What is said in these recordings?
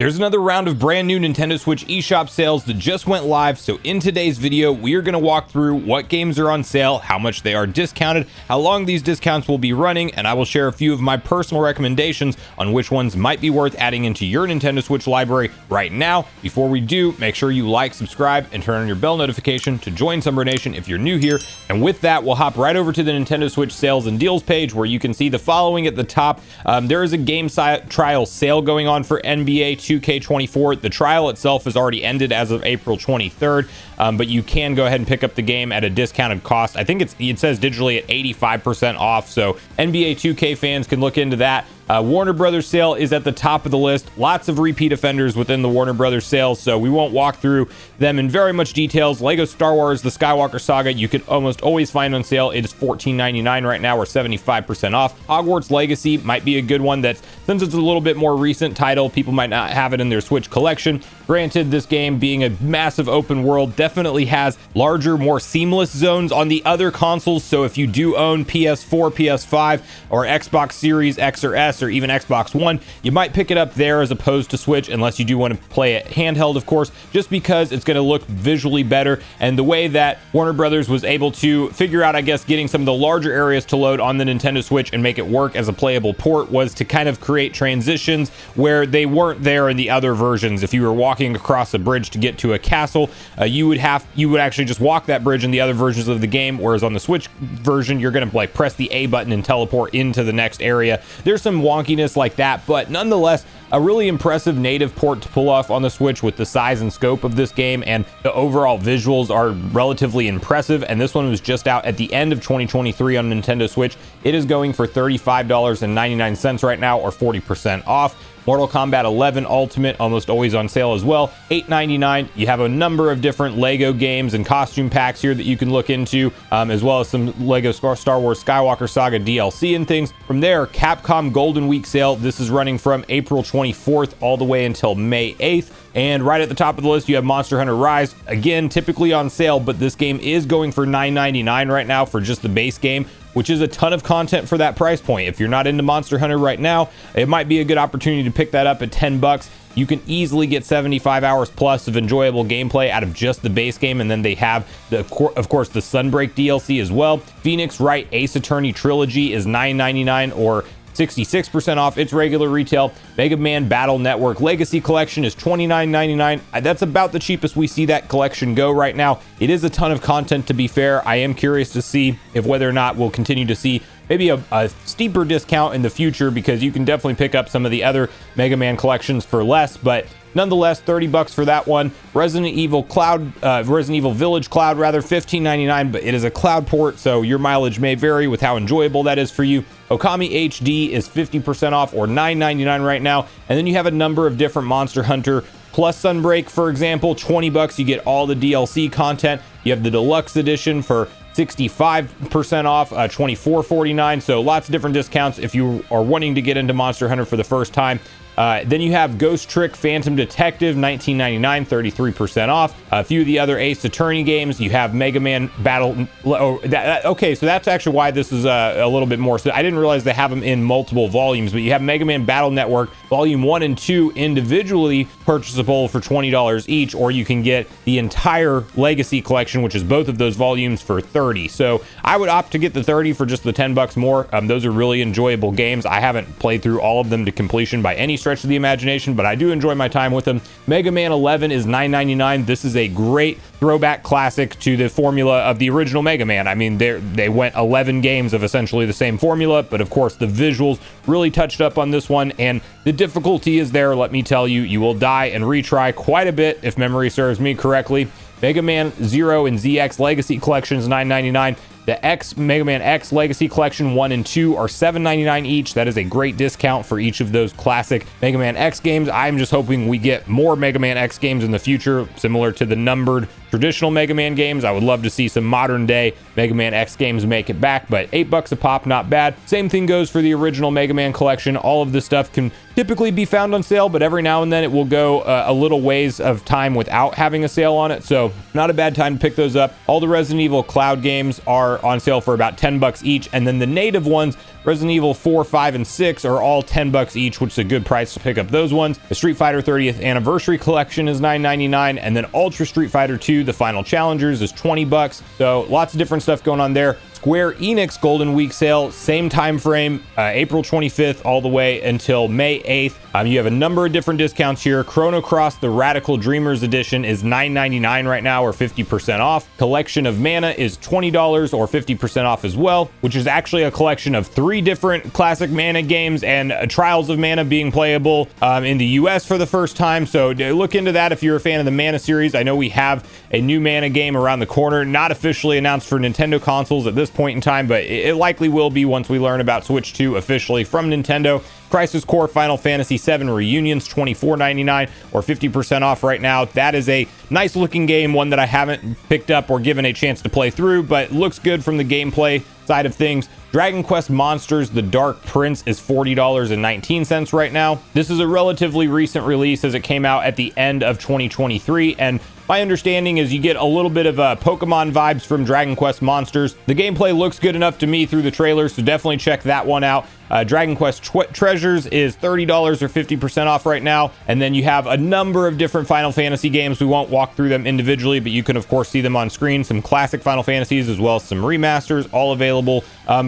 There's another round of brand new Nintendo Switch eShop sales that just went live, so in today's video, we are going to walk through what games are on sale, how much they are discounted, how long these discounts will be running, and I will share a few of my personal recommendations on which ones might be worth adding into your Nintendo Switch library right now. Before we do, make sure you like, subscribe, and turn on your bell notification to join Sunbro Nation if you're new here. And with that, we'll hop right over to the Nintendo Switch sales and deals page where you can see the following at the top. There is a game trial sale going on for NBA 2K24. The trial itself has already ended as of April 23rd, but you can go ahead and pick up the game at a discounted cost. I think it says digitally at 85% off, so NBA 2K fans can look into that. Warner Brothers sale is at the top of the list. Lots of repeat offenders within the Warner Brothers sales, so we won't walk through them in very much details. Lego Star Wars The Skywalker Saga you can almost always find on sale. It is $14.99 right now, or 75% off. Hogwarts Legacy might be a good one that, since it's a little bit more recent title, people might not have it in their Switch collection. Granted, this game being a massive open world definitely has larger, more seamless zones on the other consoles, so if you do own PS4, PS5, or Xbox Series X or S, or even Xbox One, you might pick it up there as opposed to Switch, unless you do want to play it handheld, of course, just because it's going to look visually better. And the way that Warner Brothers was able to figure out, I guess, getting some of the larger areas to load on the Nintendo Switch and make it work as a playable port was to kind of create transitions where they weren't there in the other versions. If you were walking across a bridge to get to a castle, you would actually just walk that bridge in the other versions of the game, whereas on the Switch version, you're going to like press the A button and teleport into the next area. There's some wonkiness like that, but nonetheless, a really impressive native port to pull off on the Switch with the size and scope of this game, and the overall visuals are relatively impressive. And this one was just out at the end of 2023 on Nintendo Switch. It is going for $35.99 right now, or 40% off. Mortal Kombat 11 Ultimate, almost always on sale as well, $8.99. You have a number of different Lego games and costume packs here that you can look into, as well as some Lego Star Wars Skywalker Saga DLC and things. From there, Capcom Golden Week sale. This is running from April 24th all the way until May 8th. And right at the top of the list, you have Monster Hunter Rise. Again, typically on sale, but this game is going for $9.99 right now for just the base game, which is a ton of content for that price point. If you're not into Monster Hunter right now, it might be a good opportunity to pick that up at $10. You can easily get 75 hours plus of enjoyable gameplay out of just the base game, and then they have, of course, the Sunbreak DLC as well. Phoenix Wright Ace Attorney Trilogy is $9.99, or 66% off its regular retail. Mega Man Battle Network Legacy Collection is $29.99. That's about the cheapest we see that collection go right now. It is a ton of content, to be fair. I am curious to see if whether or not we'll continue to see maybe a steeper discount in the future, because you can definitely pick up some of the other Mega Man collections for less, but nonetheless, $30 for that one. Resident Evil Village Cloud, rather, $15.99, but it is a cloud port, so your mileage may vary with how enjoyable that is for you. Okami HD is 50% off, or $9.99 right now. And then you have a number of different Monster Hunter plus Sunbreak, for example, $20. You get all the DLC content. You have the deluxe edition for 65% off, $24.49. So lots of different discounts if you are wanting to get into Monster Hunter for the first time. Then you have Ghost Trick Phantom Detective, $19.99, 33% off. A few of the other Ace Attorney games. You have Mega Man Battle. Okay, so that's actually why this is a little bit more. So I didn't realize they have them in multiple volumes, but you have Mega Man Battle Network Volume 1 and 2 individually purchasable for $20 each, or you can get the entire Legacy Collection, which is both of those volumes, for $30. So I would opt to get the $30 for just the $10 more. Those are really enjoyable games. I haven't played through all of them to completion by any stretch of the imagination, but I do enjoy my time with them. Mega Man 11 is $9.99. This is a great throwback classic to the formula of the original Mega Man. I mean, they went 11 games of essentially the same formula, but of course the visuals really touched up on this one, and the difficulty is there. Let me tell you, you will die and retry quite a bit if memory serves me correctly. Mega Man 0 and ZX Legacy Collections, $9.99. The Mega Man X Legacy Collection 1 and 2 are $7.99 each. That is a great discount for each of those classic Mega Man X games. I'm just hoping we get more Mega Man X games in the future, similar to the numbered traditional Mega Man games. I would love to see some modern day Mega Man X games make it back, but $8 a pop, not bad. Same thing goes for the original Mega Man collection. All of this stuff can typically be found on sale, but every now and then it will go a little ways of time without having a sale on it, so not a bad time to pick those up. All the Resident Evil Cloud games are on sale for about $10 each, and then the native ones Resident Evil 4, 5, and 6 are all $10 each, which is a good price to pick up those ones. The Street Fighter 30th Anniversary Collection is $9.99, and then Ultra Street Fighter 2, the Final Challengers, is $20. So lots of different stuff going on there. Square Enix Golden Week sale, same time frame, April 25th all the way until May 8th. You have a number of different discounts here. Chrono Cross, the Radical Dreamers Edition, is $9.99 right now, or 50% off. Collection of Mana is $20 or 50% off as well, which is actually a collection of 3 different classic Mana games and Trials of Mana being playable in the US for the first time. So look into that if you're a fan of the Mana series. I know we have a new Mana game around the corner, not officially announced for Nintendo consoles at this point in time, but it likely will be once we learn about Switch 2 officially from Nintendo. Crisis Core Final Fantasy VII Reunions, $24.99 or 50% off right now. That is a nice looking game, one that I haven't picked up or given a chance to play through, but looks good from the gameplay side of things. Dragon Quest Monsters The Dark Prince is $40.19 right now. This is a relatively recent release as it came out at the end of 2023, and my understanding is you get a little bit of Pokemon vibes from Dragon Quest Monsters. The gameplay looks good enough to me through the trailers, so definitely check that one out. Dragon Quest Treasures is $30 or 50% off right now. And then you have a number of different Final Fantasy games. We won't walk through them individually, but you can, of course, see them on screen. Some classic Final Fantasies as well as some remasters, all available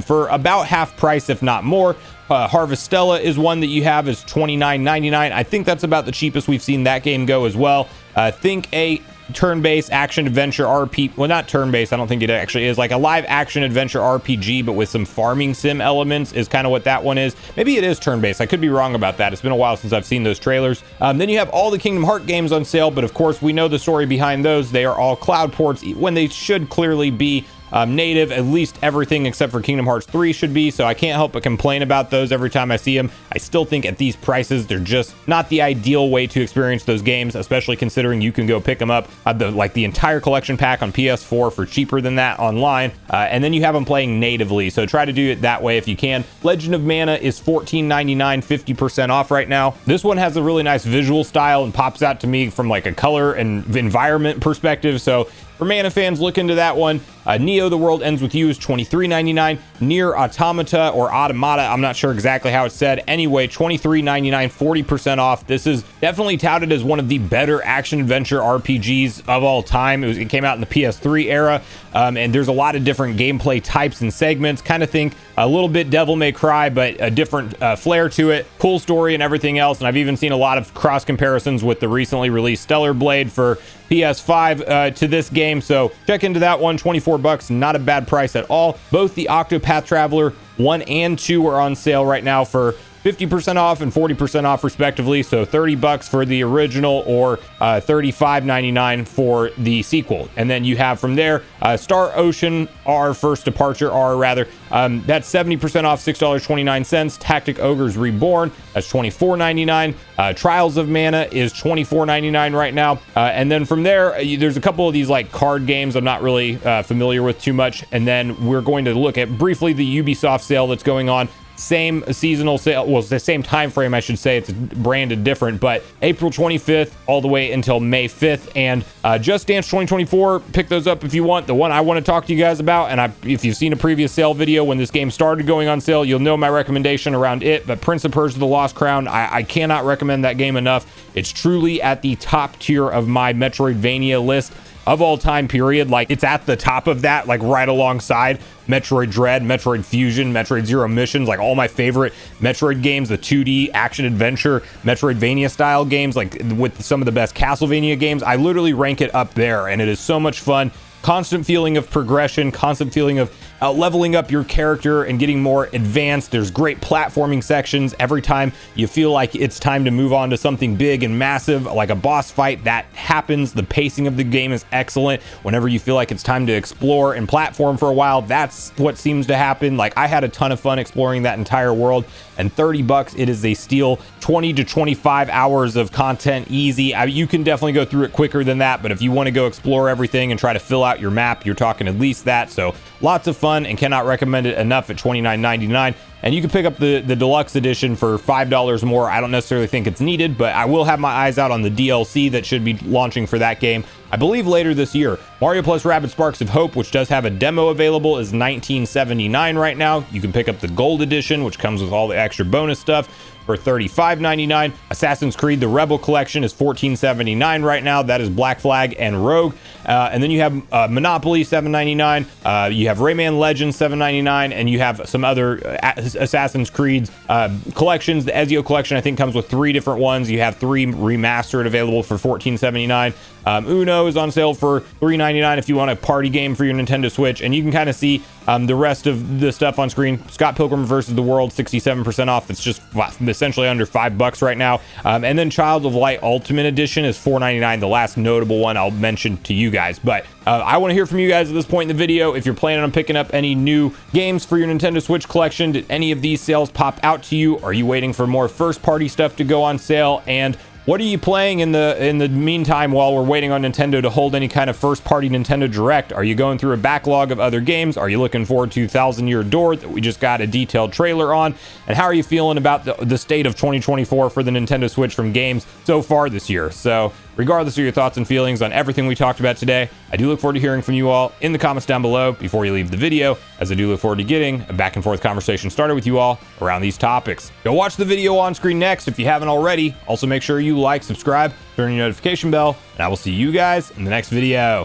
for about half price, if not more. Harvestella is one that you have is $29.99. I think that's about the cheapest we've seen that game go as well. Think a turn-based action adventure RPG, well, not turn-based, I don't think it actually is, like a live action adventure RPG, but with some farming sim elements is kind of what that one is. Maybe it is turn-based, I could be wrong about that. It's been a while since I've seen those trailers. Then you have all the Kingdom Hearts games on sale, but of course we know the story behind those. They are all cloud ports when they should clearly be native. At least everything except for Kingdom Hearts 3 should be, so I can't help but complain about those every time I see them. I still think at these prices they're just not the ideal way to experience those games, especially considering you can go pick them up the entire collection pack on PS4 for cheaper than that online, and then you have them playing natively, so try to do it that way if you can. Legend of Mana is $14.99, 50% off right now. This one has a really nice visual style and pops out to me from like a color and environment perspective, so for Mana fans, look into that one. Neo: The World Ends With You is $23.99. Nier Automata or Automata, I'm not sure exactly how it's said. Anyway, $23.99, 40% off. This is definitely touted as one of the better action-adventure RPGs of all time. It came out in the PS3 era, and there's a lot of different gameplay types and segments. Kind of think a little bit Devil May Cry, but a different flair to it. Cool story and everything else, and I've even seen a lot of cross comparisons with the recently released Stellar Blade for PS5 to this game, so check into that one. $24, not a bad price at all. Both the Octopath Traveler 1 and 2 are on sale right now for 50% off and 40% off respectively, so $30 for the original or $35.99 for the sequel. And then you have from there Star Ocean R, First Departure R rather, that's 70% off, $6.29. Tactic Ogres Reborn, that's $24.99. Trials of Mana is $24.99 right now, and then from there there's a couple of these like card games I'm not really familiar with too much, and then we're going to look at briefly the Ubisoft sale that's going on. Same seasonal sale, well, it's the same time frame, I should say. It's branded different, but April 25th all the way until May 5th. And Just Dance 2024, pick those up if you want. The one I want to talk to you guys about, and if you've seen a previous sale video when this game started going on sale, you'll know my recommendation around it. But Prince of Persia: The Lost Crown, I cannot recommend that game enough. It's truly at the top tier of my Metroidvania list of all time, period. Like, it's at the top of that, like right alongside Metroid Dread, Metroid Fusion, Metroid Zero Missions, like all my favorite Metroid games, the 2D action adventure Metroidvania style games, like with some of the best Castlevania games. I literally rank it up there, and it is so much fun. Constant feeling of progression, constant feeling of leveling up your character and getting more advanced. There's great platforming sections. Every time you feel like it's time to move on to something big and massive, like a boss fight, that happens. The pacing of the game is excellent. Whenever you feel like it's time to explore and platform for a while, that's what seems to happen. Like, I had a ton of fun exploring that entire world, and $30, it is a steal. 20 to 25 hours of content, easy. You can definitely go through it quicker than that, but if you want to go explore everything and try to fill out your map, you're talking at least that. So lots of fun, and cannot recommend it enough at $29.99. And you can pick up the deluxe edition for $5 more. I don't necessarily think it's needed, but I will have my eyes out on the DLC that should be launching for that game I believe later this year. Mario plus Rabbids Sparks of Hope, which does have a demo available, is $19.79 right now. You can pick up the gold edition, which comes with all the extra bonus stuff, for $35.99. Assassin's Creed the Rebel Collection is $14.79 right now. That is Black Flag and Rogue. And then you have Monopoly $7.99. You have Rayman Legends $7.99, and you have some other Assassin's Creed collections. The Ezio collection I think comes with 3 different ones. You have 3 remastered available for $14.79. Uno is on sale for $3.99 if you want a party game for your Nintendo Switch. And you can kind of see the rest of the stuff on screen. Scott Pilgrim vs. the World, 67% off. It's just essentially under $5 right now. And then Child of Light Ultimate Edition is $4.99, the last notable one I'll mention to you guys. But I want to hear from you guys at this point in the video. If you're planning on picking up any new games for your Nintendo Switch collection, did any of these sales pop out to you? Are you waiting for more first-party stuff to go on sale? And what are you playing in the meantime while we're waiting on Nintendo to hold any kind of first-party Nintendo Direct? Are you going through a backlog of other games? Are you looking forward to Thousand Year Door that we just got a detailed trailer on? And how are you feeling about the state of 2024 for the Nintendo Switch from games so far this year? So regardless of your thoughts and feelings on everything we talked about today, I do look forward to hearing from you all in the comments down below before you leave the video, as I do look forward to getting a back and forth conversation started with you all around these topics. Go watch the video on screen next if you haven't already. Also make sure you like, subscribe, turn your notification bell, and I will see you guys in the next video.